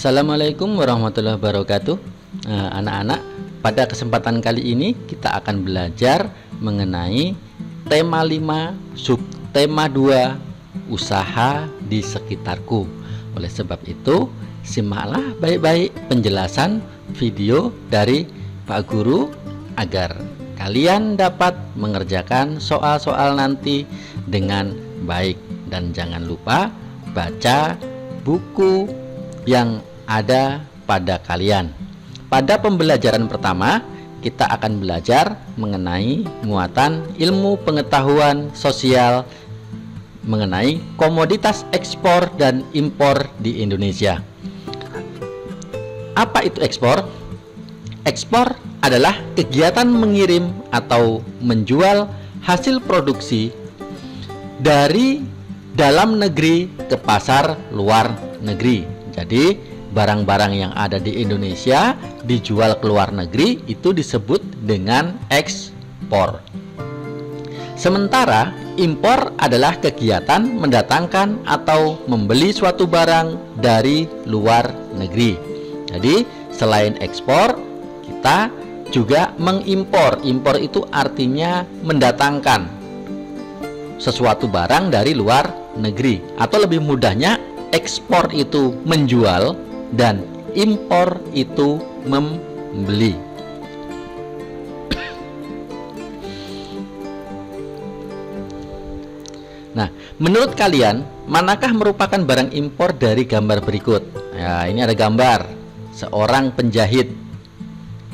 Assalamualaikum warahmatullahi wabarakatuh. Anak-anak, pada kesempatan kali ini kita akan belajar mengenai tema 5 subtema 2 usaha di sekitarku. Oleh sebab itu, simaklah baik-baik penjelasan video dari Pak Guru agar kalian dapat mengerjakan soal-soal nanti dengan baik. Dan jangan lupa baca buku yang ada pada kalian. Pada pembelajaran pertama, kita akan belajar mengenai muatan ilmu pengetahuan sosial mengenai komoditas ekspor dan impor di Indonesia. Apa itu ekspor? Ekspor adalah kegiatan mengirim atau menjual hasil produksi dari dalam negeri ke pasar luar negeri. Jadi barang-barang yang ada di Indonesia dijual ke luar negeri itu disebut dengan ekspor. Sementara impor adalah kegiatan mendatangkan atau membeli suatu barang dari luar negeri. Jadi selain ekspor, kita juga mengimpor. Impor itu artinya mendatangkan sesuatu barang dari luar negeri, atau lebih mudahnya ekspor itu menjual dan impor itu membeli. Nah, menurut kalian, manakah merupakan barang impor dari gambar berikut? Ya, ini ada gambar seorang penjahit.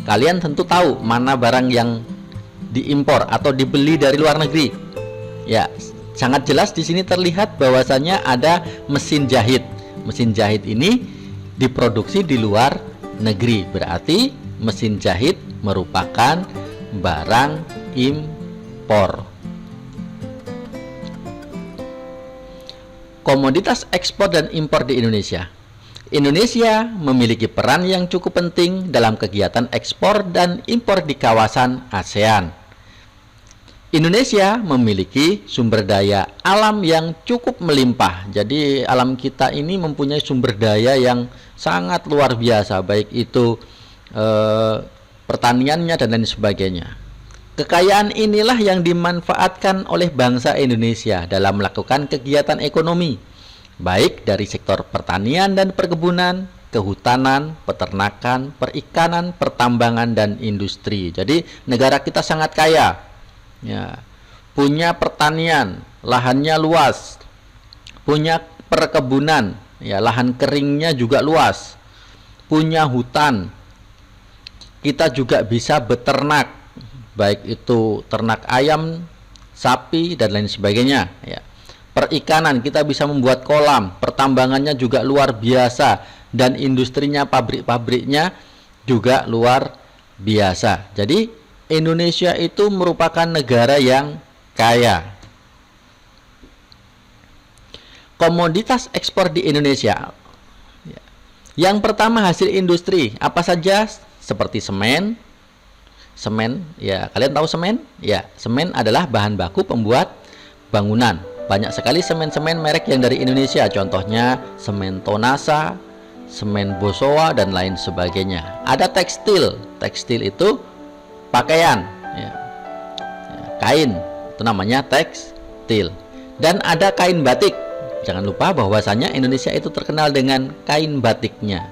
Kalian tentu tahu mana barang yang diimpor atau dibeli dari luar negeri. Ya, sangat jelas di sini terlihat bahwasannya ada mesin jahit. Mesin jahit ini diproduksi di luar negeri. Berarti mesin jahit merupakan barang impor. Komoditas ekspor dan impor di Indonesia. Indonesia memiliki peran yang cukup penting dalam kegiatan ekspor dan impor di kawasan ASEAN. Indonesia memiliki sumber daya alam yang cukup melimpah. Jadi alam kita ini mempunyai sumber daya yang sangat luar biasa, baik itu pertaniannya dan lain sebagainya. Kekayaan inilah yang dimanfaatkan oleh bangsa Indonesia dalam melakukan kegiatan ekonomi, baik dari sektor pertanian dan perkebunan, kehutanan, peternakan, perikanan, pertambangan, dan industri. Jadi negara kita sangat kaya. Ya, punya pertanian, lahannya luas, punya perkebunan, ya, lahan keringnya juga luas, punya hutan. Kita juga bisa beternak, baik itu ternak ayam, sapi, dan lain sebagainya. Ya. Perikanan, kita bisa membuat kolam, pertambangannya juga luar biasa, dan industrinya, pabrik-pabriknya juga luar biasa. Jadi Indonesia itu merupakan negara yang kaya. Komoditas ekspor di Indonesia. Yang pertama, hasil industri. Apa saja? Seperti semen. Semen, ya, kalian tahu semen? Ya, semen adalah bahan baku pembuat bangunan. Banyak sekali semen-semen merek yang dari Indonesia. Contohnya semen Tonasa, semen Bosowa, dan lain sebagainya. Ada tekstil. Tekstil itu pakaian, ya. Kain, itu namanya tekstil. Dan ada kain batik. Jangan lupa bahwasanya Indonesia itu terkenal dengan kain batiknya.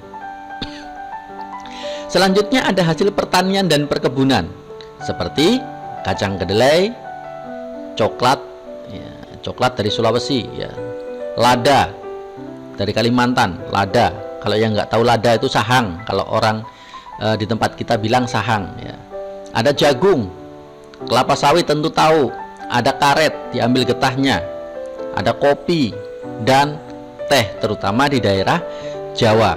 Selanjutnya ada hasil pertanian dan perkebunan, seperti kacang kedelai, coklat, ya, coklat dari Sulawesi, ya. Lada dari Kalimantan, lada. Kalau yang nggak tahu lada itu sahang. Kalau orang di tempat kita bilang sahang, ya. Ada jagung, kelapa sawit tentu tahu, ada karet, diambil getahnya, ada kopi, dan teh, terutama di daerah Jawa.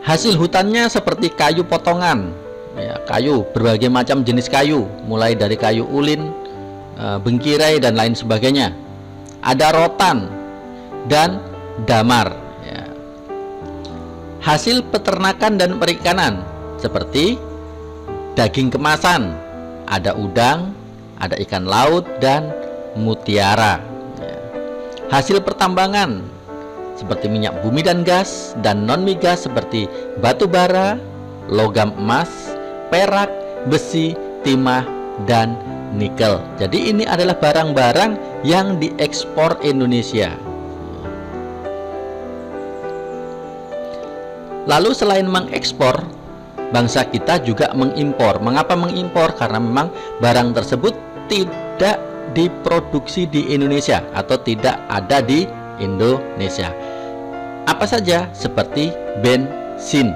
Hasil hutannya seperti kayu potongan, ya, kayu, berbagai macam jenis kayu, mulai dari kayu ulin, bengkirai, dan lain sebagainya. Ada rotan dan damar. Ya. Hasil peternakan dan perikanan seperti daging kemasan, ada udang, ada ikan laut, dan mutiara. Hasil pertambangan seperti minyak bumi dan gas, dan non-migas seperti batu bara, logam emas, perak, besi, timah, dan nikel. Jadi ini adalah barang-barang yang diekspor Indonesia. Lalu selain mengekspor, bangsa kita juga mengimpor. Mengapa mengimpor? Karena memang barang tersebut tidak diproduksi di Indonesia atau tidak ada di Indonesia. Apa saja? Seperti bensin.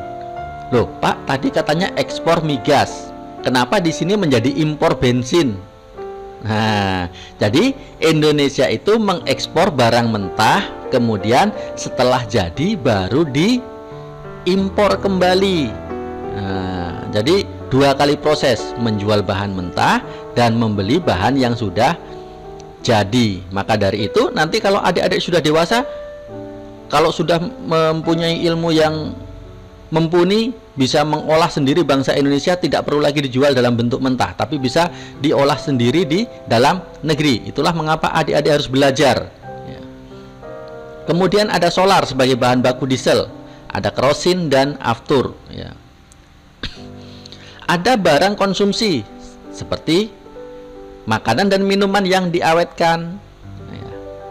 Loh, Pak, tadi katanya ekspor migas. Kenapa di sini menjadi impor bensin? Nah, jadi Indonesia itu mengekspor barang mentah, kemudian setelah jadi baru diimpor kembali. Nah, jadi dua kali proses, menjual bahan mentah dan membeli bahan yang sudah jadi. Maka dari itu nanti kalau adik-adik sudah dewasa, kalau sudah mempunyai ilmu yang mumpuni, bisa mengolah sendiri, bangsa Indonesia tidak perlu lagi dijual dalam bentuk mentah, tapi bisa diolah sendiri di dalam negeri. Itulah mengapa adik-adik harus belajar. Kemudian ada solar sebagai bahan baku diesel, ada kerosin dan aftur. Ada barang konsumsi seperti makanan dan minuman yang diawetkan,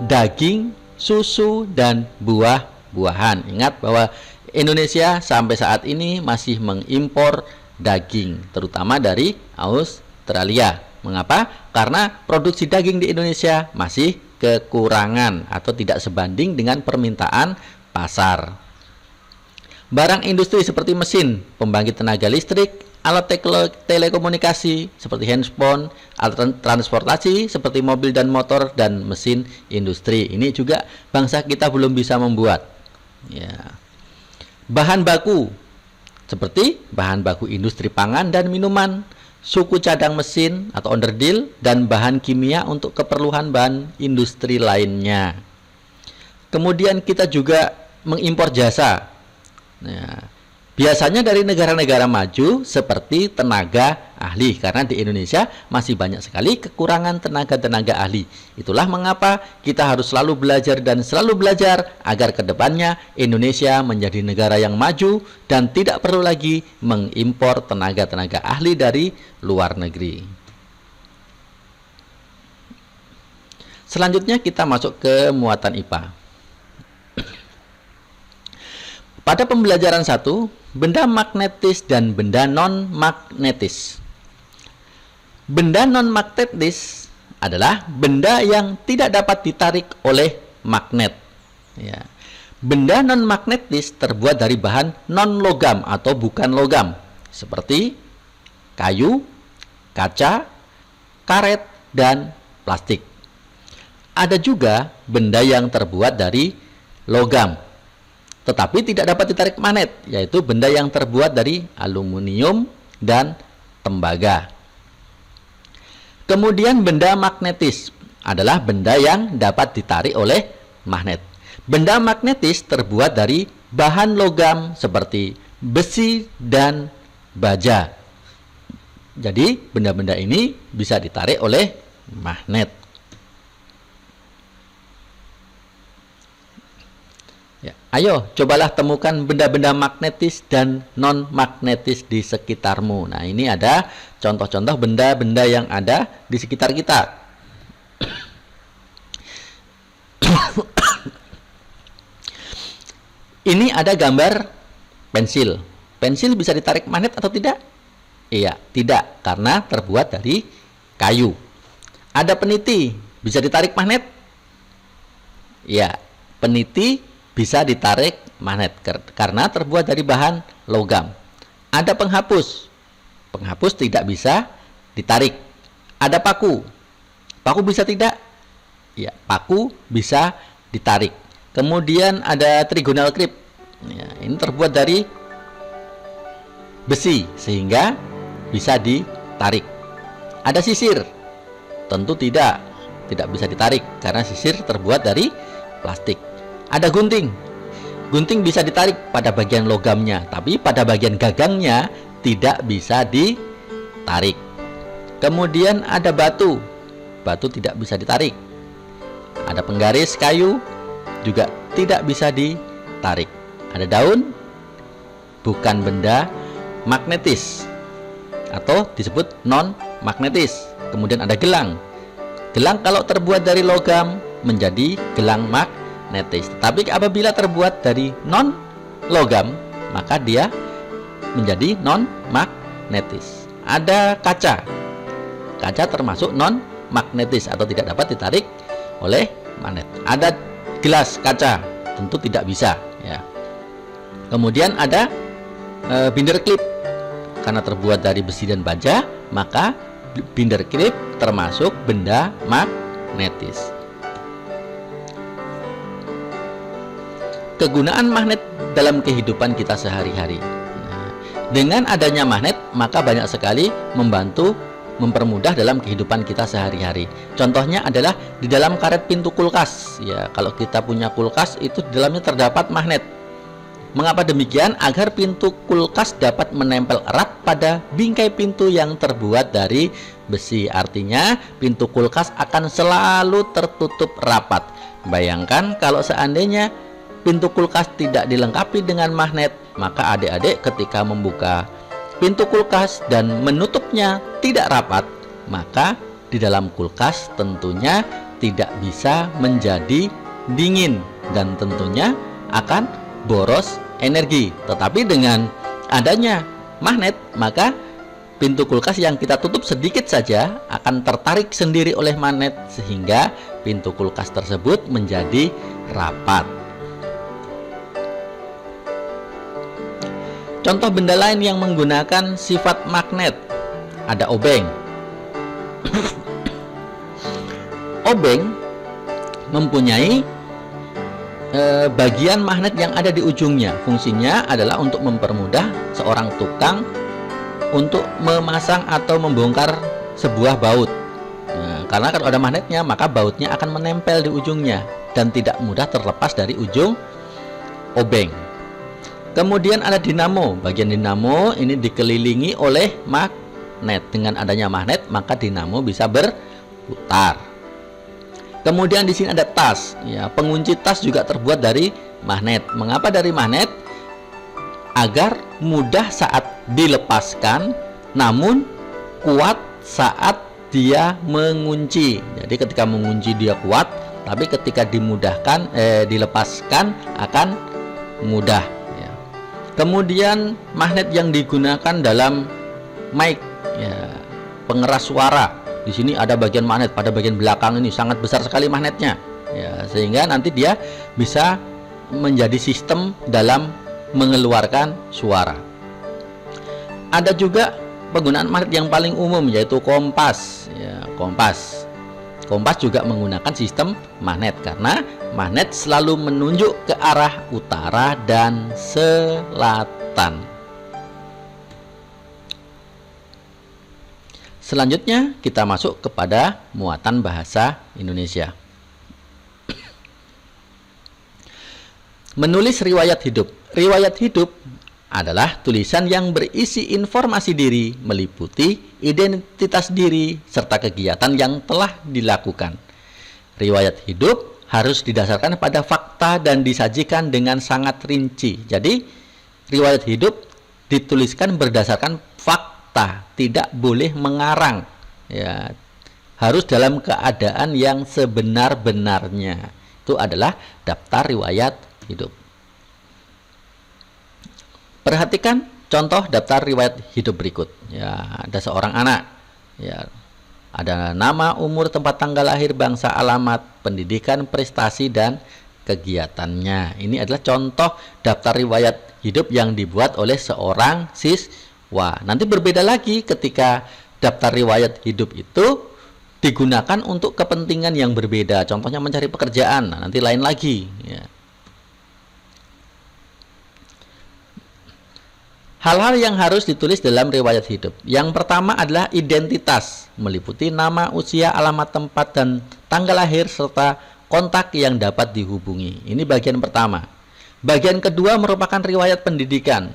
daging, susu, dan buah-buahan. Ingat bahwa Indonesia sampai saat ini masih mengimpor daging, terutama dari Australia. Mengapa? Karena produksi daging di Indonesia masih kekurangan atau tidak sebanding dengan permintaan pasar. Barang industri seperti mesin, pembangkit tenaga listrik, alat telekomunikasi seperti handphone, alat transportasi seperti mobil dan motor, dan mesin industri. Ini juga bangsa kita belum bisa membuat. Bahan baku seperti bahan baku industri pangan dan minuman, suku cadang mesin atau onderdil, dan bahan kimia untuk keperluan bahan industri lainnya. Kemudian kita juga mengimpor jasa. Biasanya dari negara-negara maju seperti tenaga ahli, karena di Indonesia masih banyak sekali kekurangan tenaga-tenaga ahli. Itulah mengapa kita harus selalu belajar dan selalu belajar agar kedepannya Indonesia menjadi negara yang maju dan tidak perlu lagi mengimpor tenaga-tenaga ahli dari luar negeri. Selanjutnya kita masuk ke muatan IPA. Pada pembelajaran 1, benda magnetis dan benda non-magnetis. Benda non-magnetis adalah benda yang tidak dapat ditarik oleh magnet. Benda non-magnetis terbuat dari bahan non-logam atau bukan logam, seperti kayu, kaca, karet, dan plastik. Ada juga benda yang terbuat dari logam, tetapi tidak dapat ditarik magnet, yaitu benda yang terbuat dari aluminium dan tembaga. Kemudian benda magnetis adalah benda yang dapat ditarik oleh magnet. Benda magnetis terbuat dari bahan logam seperti besi dan baja. Jadi benda-benda ini bisa ditarik oleh magnet. Ayo, cobalah temukan benda-benda magnetis dan non-magnetis di sekitarmu. Nah, ini ada contoh-contoh benda-benda yang ada di sekitar kita. Ini ada gambar pensil. Pensil bisa ditarik magnet atau tidak? Iya, tidak, karena terbuat dari kayu. Ada peniti, bisa ditarik magnet? Iya, peniti bisa ditarik magnet karena terbuat dari bahan logam. Ada penghapus. Penghapus tidak bisa ditarik. Ada paku. Paku bisa tidak? Ya, paku bisa ditarik. Kemudian ada trigonal clip. Ya, ini terbuat dari besi sehingga bisa ditarik. Ada sisir. Tentu tidak bisa ditarik karena sisir terbuat dari plastik. Ada gunting. Gunting bisa ditarik pada bagian logamnya, tapi pada bagian gagangnya tidak bisa ditarik. Kemudian ada batu. Batu tidak bisa ditarik. Ada penggaris kayu juga tidak bisa ditarik. Ada daun, bukan benda magnetis atau disebut non-magnetis. Kemudian ada gelang. Gelang kalau terbuat dari logam menjadi gelang magnetis. Tapi apabila terbuat dari non-logam, maka dia menjadi non-magnetis. Ada kaca. Kaca termasuk non-magnetis atau tidak dapat ditarik oleh magnet. Ada gelas kaca, tentu tidak bisa ya. Kemudian ada binder klip. Karena terbuat dari besi dan baja, maka binder klip termasuk benda magnetis. Kegunaan magnet dalam kehidupan kita sehari-hari. Dengan adanya magnet, maka banyak sekali mempermudah dalam kehidupan kita sehari-hari. Contohnya adalah di dalam karet pintu kulkas. Ya, kalau kita punya kulkas itu di dalamnya terdapat magnet. Mengapa demikian? Agar pintu kulkas dapat menempel erat pada bingkai pintu yang terbuat dari besi. Artinya, pintu kulkas akan selalu tertutup rapat. Bayangkan kalau seandainya pintu kulkas tidak dilengkapi dengan magnet, maka adik-adik ketika membuka pintu kulkas dan menutupnya tidak rapat, maka di dalam kulkas tentunya tidak bisa menjadi dingin dan tentunya akan boros energi. Tetapi dengan adanya magnet, maka pintu kulkas yang kita tutup sedikit saja akan tertarik sendiri oleh magnet sehingga pintu kulkas tersebut menjadi rapat. Contoh benda lain yang menggunakan sifat magnet, ada obeng. Obeng mempunyai bagian magnet yang ada di ujungnya. Fungsinya adalah untuk mempermudah seorang tukang untuk memasang atau membongkar sebuah baut. Karena kalau ada magnetnya, maka bautnya akan menempel di ujungnya dan tidak mudah terlepas dari ujung obeng. Kemudian ada dinamo. Bagian dinamo ini dikelilingi oleh magnet. Dengan adanya magnet, maka dinamo bisa berputar. Kemudian di sini ada tas. Ya, pengunci tas juga terbuat dari magnet. Mengapa dari magnet? Agar mudah saat dilepaskan, namun kuat saat dia mengunci. Jadi ketika mengunci dia kuat, tapi ketika dilepaskan akan mudah. Kemudian magnet yang digunakan dalam mic, ya, pengeras suara. Di sini ada bagian magnet pada bagian belakang ini sangat besar sekali magnetnya, ya, sehingga nanti dia bisa menjadi sistem dalam mengeluarkan suara. Ada juga penggunaan magnet yang paling umum yaitu kompas. Ya, kompas juga menggunakan sistem magnet karena magnet selalu menunjuk ke arah utara dan selatan. Selanjutnya kita masuk kepada muatan bahasa Indonesia. Menulis riwayat hidup. Riwayat hidup adalah tulisan yang berisi informasi diri, meliputi identitas diri, serta kegiatan yang telah dilakukan. Riwayat hidup harus didasarkan pada fakta dan disajikan dengan sangat rinci. Jadi, riwayat hidup dituliskan berdasarkan fakta, tidak boleh mengarang. Ya, harus dalam keadaan yang sebenar-benarnya. Itu adalah daftar riwayat hidup. Perhatikan contoh daftar riwayat hidup berikut. Ya, ada seorang anak. Ya, ada nama, umur, tempat tanggal lahir, bangsa, alamat, pendidikan, prestasi, dan kegiatannya. Ini adalah contoh daftar riwayat hidup yang dibuat oleh seorang siswa. Nanti berbeda lagi ketika daftar riwayat hidup itu digunakan untuk kepentingan yang berbeda. Contohnya mencari pekerjaan. Nah, nanti lain lagi. Ya. Hal-hal yang harus ditulis dalam riwayat hidup. Yang pertama adalah identitas, meliputi nama, usia, alamat tempat, dan tanggal lahir, serta kontak yang dapat dihubungi. Ini bagian pertama. Bagian kedua merupakan riwayat pendidikan.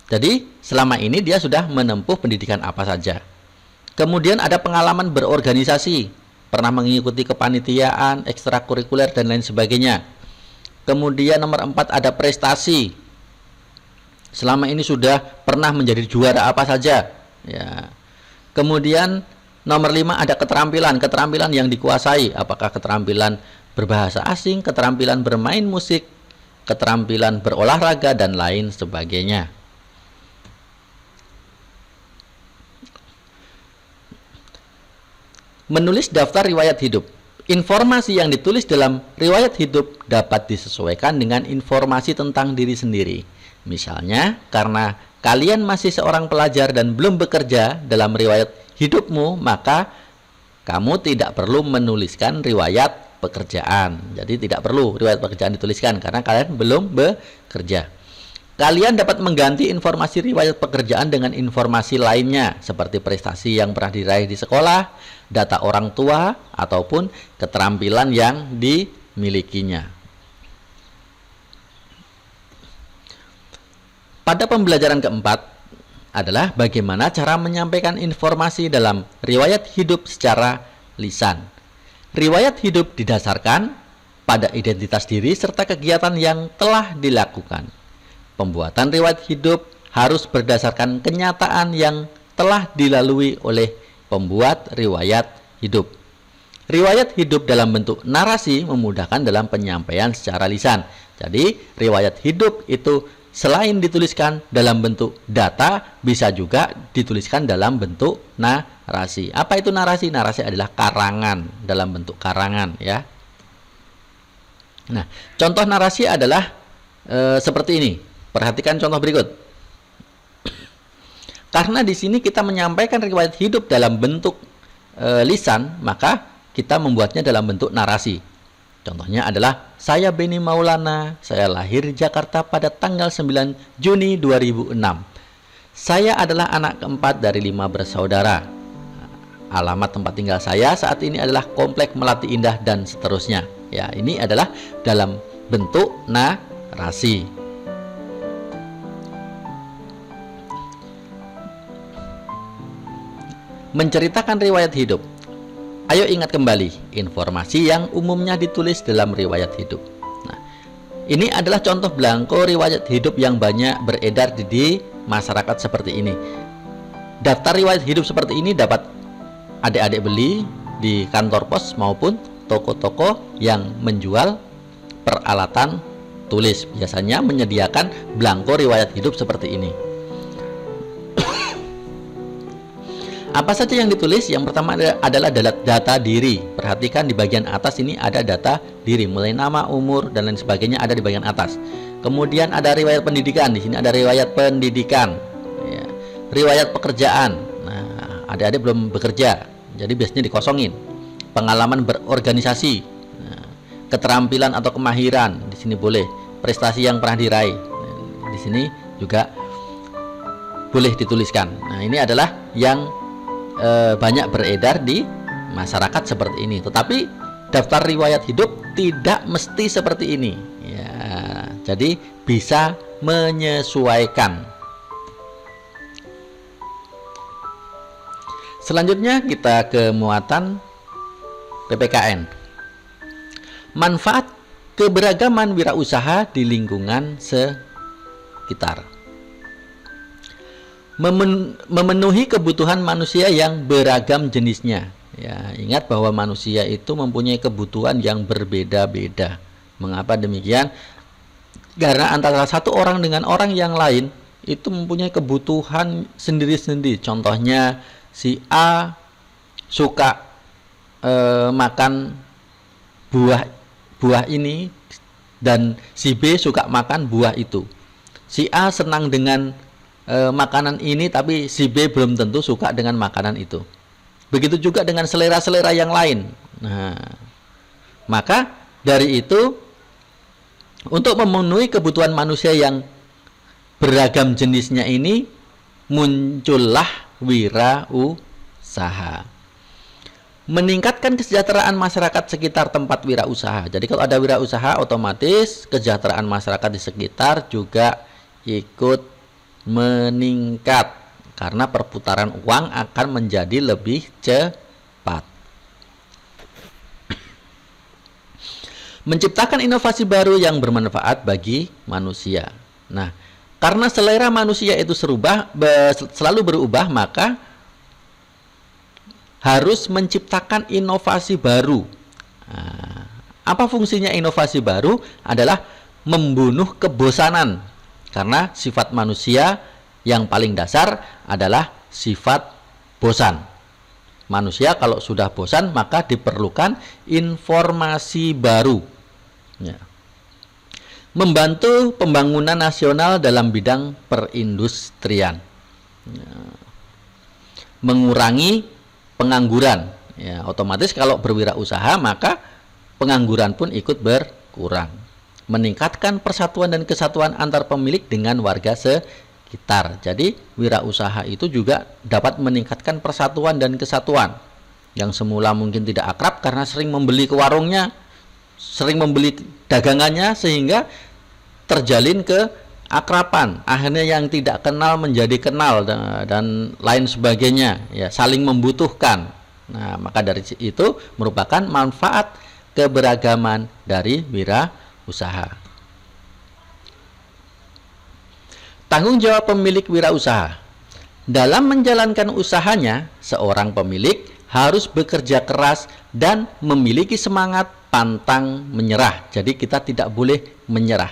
Jadi, selama ini dia sudah menempuh pendidikan apa saja. Kemudian ada pengalaman berorganisasi. pernah mengikuti kepanitiaan, ekstrakurikuler dan lain sebagainya. Kemudian nomor 4 ada prestasi. Selama ini sudah pernah menjadi juara apa saja, ya. Kemudian nomor 5 ada keterampilan yang dikuasai, apakah keterampilan berbahasa asing, keterampilan bermain musik, keterampilan berolahraga dan lain sebagainya. Menulis daftar riwayat hidup. Informasi yang ditulis dalam riwayat hidup dapat disesuaikan dengan informasi tentang diri sendiri. Misalnya, karena kalian masih seorang pelajar dan belum bekerja dalam riwayat hidupmu, maka kamu tidak perlu menuliskan riwayat pekerjaan. Jadi tidak perlu riwayat pekerjaan dituliskan karena kalian belum bekerja. Kalian dapat mengganti informasi riwayat pekerjaan dengan informasi lainnya seperti prestasi yang pernah diraih di sekolah, data orang tua, ataupun keterampilan yang dimilikinya. Pada pembelajaran keempat adalah bagaimana cara menyampaikan informasi dalam riwayat hidup secara lisan. Riwayat hidup didasarkan pada identitas diri serta kegiatan yang telah dilakukan. Pembuatan riwayat hidup harus berdasarkan kenyataan yang telah dilalui oleh pembuat riwayat hidup. Riwayat hidup dalam bentuk narasi memudahkan dalam penyampaian secara lisan. Jadi, riwayat hidup itu selain dituliskan dalam bentuk data, bisa juga dituliskan dalam bentuk narasi. Apa itu narasi? Narasi adalah karangan, dalam bentuk karangan, ya. Nah, contoh narasi adalah seperti ini. Perhatikan contoh berikut. Karena di sini kita menyampaikan riwayat hidup dalam bentuk lisan, maka kita membuatnya dalam bentuk narasi. Contohnya adalah, saya Beni Maulana, saya lahir di Jakarta pada tanggal 9 Juni 2006. Saya adalah anak keempat dari 5 bersaudara. Alamat tempat tinggal saya saat ini adalah Komplek Melati Indah dan seterusnya. Ya, ini adalah dalam bentuk narasi. Menceritakan riwayat hidup. Ayo ingat kembali informasi yang umumnya ditulis dalam riwayat hidup. Nah, ini adalah contoh belangko riwayat hidup yang banyak beredar di masyarakat seperti ini. Daftar riwayat hidup seperti ini dapat adik-adik beli di kantor pos maupun toko-toko yang menjual peralatan tulis. Biasanya menyediakan belangko riwayat hidup seperti ini. Apa saja yang ditulis? Yang pertama adalah data diri. Perhatikan di bagian atas ini ada data diri, mulai nama, umur, dan lain sebagainya ada di bagian atas. Kemudian ada riwayat pendidikan. Di sini ada riwayat pendidikan. Ya. Riwayat pekerjaan. Nah, adik-adik belum bekerja, jadi biasanya dikosongin. Pengalaman berorganisasi. Nah, keterampilan atau kemahiran di sini boleh. Prestasi yang pernah diraih. Nah, di sini juga boleh dituliskan. Nah, ini adalah yang banyak beredar di masyarakat seperti ini. Tetapi daftar riwayat hidup tidak mesti seperti ini, ya. Jadi bisa menyesuaikan. Selanjutnya kita ke muatan PPKN. Manfaat keberagaman wirausaha di lingkungan sekitar. Memenuhi kebutuhan manusia yang beragam jenisnya. Ya, ingat bahwa manusia itu mempunyai kebutuhan yang berbeda-beda. Mengapa demikian? Karena antara satu orang dengan orang yang lain itu mempunyai kebutuhan sendiri-sendiri. Contohnya si A suka makan buah ini dan si B suka makan buah itu. Si A senang dengan makanan ini, tapi si B belum tentu suka dengan makanan itu. Begitu juga dengan selera-selera yang lain. Nah, maka dari itu, untuk memenuhi kebutuhan manusia yang beragam jenisnya ini, muncullah wirausaha. Meningkatkan kesejahteraan masyarakat sekitar tempat wirausaha. Jadi kalau ada wirausaha, otomatis kesejahteraan masyarakat di sekitar juga ikut meningkat karena perputaran uang akan menjadi lebih cepat. Menciptakan inovasi baru yang bermanfaat bagi manusia. Nah, karena selera manusia itu selalu berubah, maka harus menciptakan inovasi baru. Nah, apa fungsinya inovasi baru? Adalah membunuh kebosanan. Karena sifat manusia yang paling dasar adalah sifat bosan. Manusia kalau sudah bosan, maka diperlukan informasi baru. Ya. Membantu pembangunan nasional dalam bidang perindustrian. Ya. Mengurangi pengangguran. Ya, otomatis kalau berwirausaha, maka pengangguran pun ikut berkurang. Meningkatkan persatuan dan kesatuan antar pemilik dengan warga sekitar. Jadi wirausaha itu juga dapat meningkatkan persatuan dan kesatuan. Yang semula mungkin tidak akrab karena sering membeli ke warungnya, sering membeli dagangannya, sehingga terjalin keakraban. Akhirnya yang tidak kenal menjadi kenal dan lain sebagainya, ya, saling membutuhkan. Nah, maka dari itu merupakan manfaat keberagaman dari wirausaha. Tanggung jawab pemilik wirausaha. Dalam menjalankan usahanya, seorang pemilik harus bekerja keras dan memiliki semangat pantang menyerah. Jadi kita tidak boleh menyerah.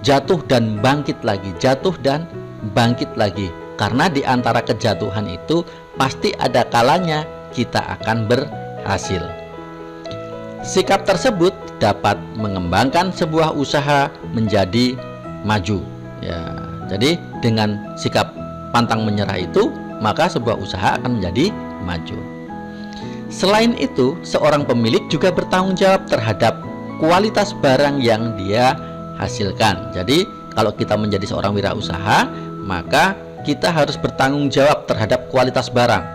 Jatuh dan bangkit lagi, jatuh dan bangkit lagi. Karena di antara kejatuhan itu pasti ada kalanya kita akan berhasil. Sikap tersebut dapat mengembangkan sebuah usaha menjadi maju. Ya, jadi dengan sikap pantang menyerah itu, maka sebuah usaha akan menjadi maju. Selain itu, seorang pemilik juga bertanggung jawab terhadap kualitas barang yang dia hasilkan. Jadi, kalau kita menjadi seorang wirausaha, maka kita harus bertanggung jawab terhadap kualitas barang.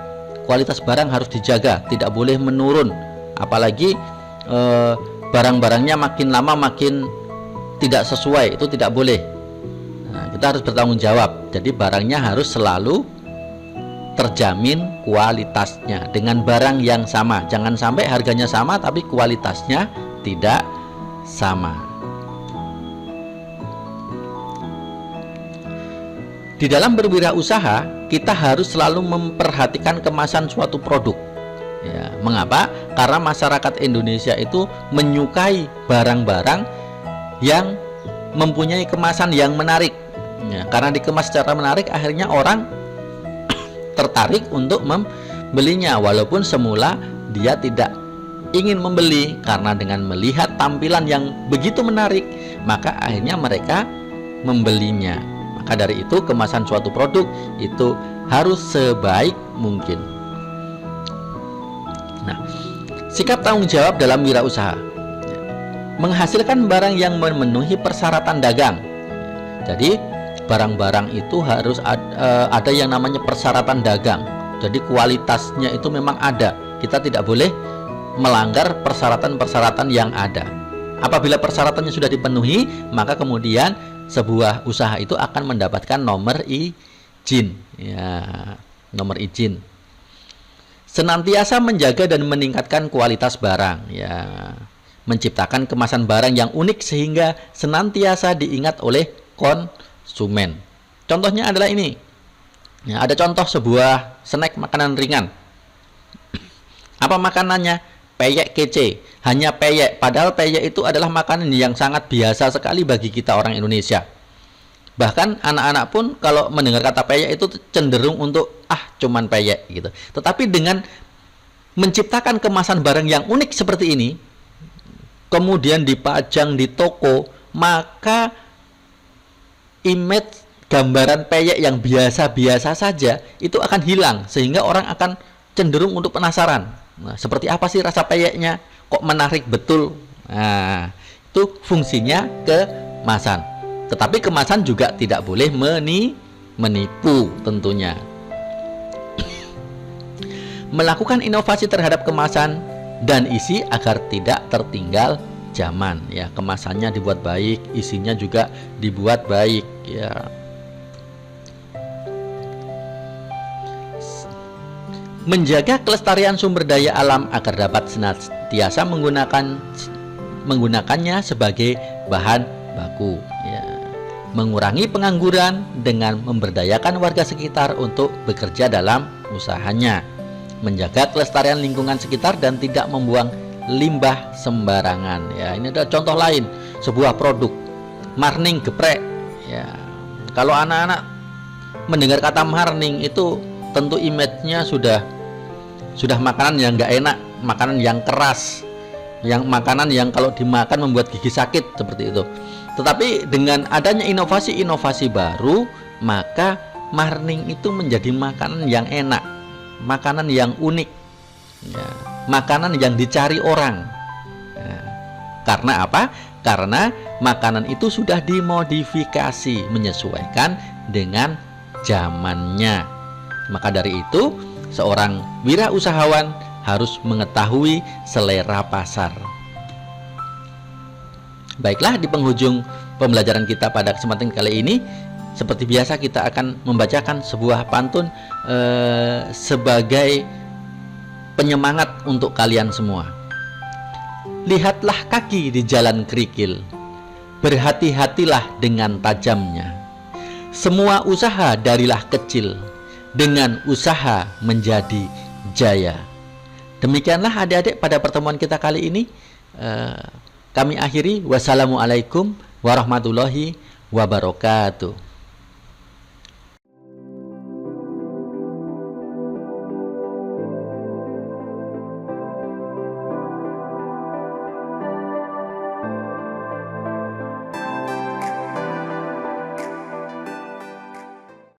Kualitas barang harus dijaga, tidak boleh menurun. Apalagi barang-barangnya makin lama makin tidak sesuai, itu tidak boleh. Nah, kita harus bertanggung jawab. Jadi barangnya harus selalu terjamin kualitasnya dengan barang yang sama. Jangan sampai harganya sama tapi kualitasnya tidak sama. Di dalam berwirausaha, kita harus selalu memperhatikan kemasan suatu produk. Ya, mengapa? Karena masyarakat Indonesia itu menyukai barang-barang yang mempunyai kemasan yang menarik. Ya, karena dikemas secara menarik, akhirnya orang tertarik untuk membelinya, walaupun semula dia tidak ingin membeli. Karena dengan melihat tampilan yang begitu menarik, maka akhirnya mereka membelinya. Maka dari itu, kemasan suatu produk itu harus sebaik mungkin. Nah, sikap tanggung jawab dalam wirausaha. Menghasilkan barang yang memenuhi persyaratan dagang. Jadi barang-barang itu harus ada yang namanya persyaratan dagang. Jadi kualitasnya itu memang ada. Kita tidak boleh melanggar persyaratan-persyaratan yang ada. Apabila persyaratannya sudah dipenuhi, maka kemudian sebuah usaha itu akan mendapatkan nomor izin. Ya, nomor izin. Senantiasa menjaga dan meningkatkan kualitas barang. Ya, menciptakan kemasan barang yang unik sehingga senantiasa diingat oleh konsumen. Contohnya adalah ini. Ya, ada contoh sebuah snack makanan ringan. Apa makanannya? Peyek kece. Hanya peyek. Padahal peyek itu adalah makanan yang sangat biasa sekali bagi kita orang Indonesia. Bahkan anak-anak pun kalau mendengar kata peyek itu cenderung untuk cuman peyek gitu. Tetapi dengan menciptakan kemasan barang yang unik seperti ini, kemudian dipajang di toko, maka image gambaran peyek yang biasa-biasa saja itu akan hilang, sehingga orang akan cenderung untuk penasaran. Nah, seperti apa sih rasa peyeknya? Kok menarik betul? Nah, itu fungsinya kemasan. Tetapi kemasan juga tidak boleh menipu tentunya. Melakukan inovasi terhadap kemasan dan isi agar tidak tertinggal zaman. Ya, kemasannya dibuat baik, isinya juga dibuat baik. Ya. Menjaga kelestarian sumber daya alam agar dapat senantiasa menggunakannya sebagai bahan baku. Ya. Mengurangi pengangguran dengan memberdayakan warga sekitar untuk bekerja dalam usahanya. Menjaga kelestarian lingkungan sekitar dan tidak membuang limbah sembarangan. Ya, ini adalah contoh lain sebuah produk marning geprek. Ya, kalau anak-anak mendengar kata marning itu tentu image-nya sudah makanan yang nggak enak, makanan yang keras, makanan yang kalau dimakan membuat gigi sakit seperti itu. Tetapi dengan adanya inovasi-inovasi baru, maka marning itu menjadi makanan yang enak, makanan yang unik, ya, makanan yang dicari orang. Ya. Karena apa? Karena makanan itu sudah dimodifikasi menyesuaikan dengan zamannya. Maka dari itu, seorang wirausahawan harus mengetahui selera pasar. Baiklah, di penghujung pembelajaran kita pada kesempatan kali ini, seperti biasa kita akan membacakan sebuah pantun sebagai penyemangat untuk kalian semua. Lihatlah kaki di jalan kerikil, berhati-hatilah dengan tajamnya. Semua usaha darilah kecil, dengan usaha menjadi jaya. Demikianlah adik-adik pada pertemuan kita kali ini. Kami akhiri. Wassalamualaikum warahmatullahi wabarakatuh.